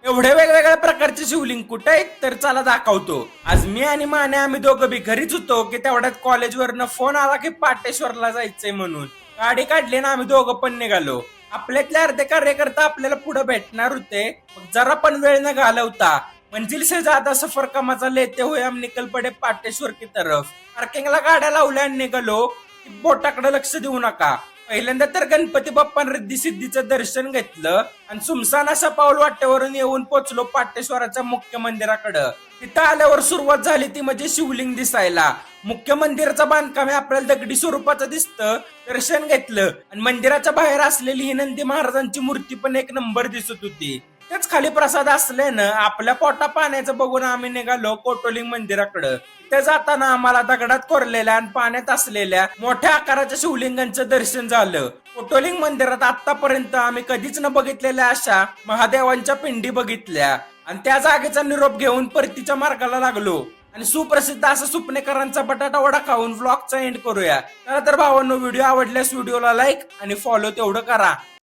एवढे वेगवेगळ्या प्रकारचे शिवलिंग कुठे आहेत तर चला दाखवतो. आज मी आणि माने आम्ही दोघं बी घरीच होतो की तेवढ्यात कॉलेजवरनं फोन आला की पाटेश्वरला जायचंय म्हणून गाडी काढली ना आम्ही दोघं पण निघालो. आपल्यातले अर्धे कार्यकर्ता आपल्याला पुढे भेटणार होते, मग जरा पण वेळ न घालवता मंजिल से ज्यादा सफर का मजा लेते हुए हम निकल पडे पाटेश्वर की तरफ. पार्किंगला गाड्या लावल्या आणि निघालो की बोटाकडे लक्ष देऊ नका. पहिल्यांदा तर गणपती बाप्पा रिद्धी सिद्धीचं दर्शन घेतलं आणि सुमसान अशा पाऊल वाटेवरून येऊन पोचलो पाटेश्वराच्या मुख्य मंदिराकडं. तिथं आल्यावर सुरुवात झाली ती म्हणजे शिवलिंग दिसायला. मुख्य मंदिराचं बांधकाम हे आपल्याला दगडी स्वरूपाचं दिसतं. दर्शन घेतलं आणि मंदिराच्या बाहेर असलेली ही नंदी महाराजांची मूर्ती पण एक नंबर दिसत होती. त्याच खाली प्रसाद असल्यानं आपल्या पोटा पाण्याचं बघून आम्ही निघालो कोटोलिंग मंदिराकडं. तिथे जाताना आम्हाला दगडात कोरलेल्या आणि पाण्यात असलेल्या मोठ्या आकाराच्या शिवलिंगांचं दर्शन झालं. कोटोलिंग मंदिरात आतापर्यंत आम्ही कधीच न बघितलेल्या अशा महादेवांच्या पिंडी बघितल्या आणि त्या जागेचा निरोप घेऊन परतीच्या मार्गाला लागलो आणि सुप्रसिद्ध असं सुपनेकरांचा बटाटा वडा खाऊन व्लॉगचा एंड करूया. तर भावांनो, व्हिडिओ आवडल्यास व्हिडिओला लाईक आणि फॉलो तेवढं करा.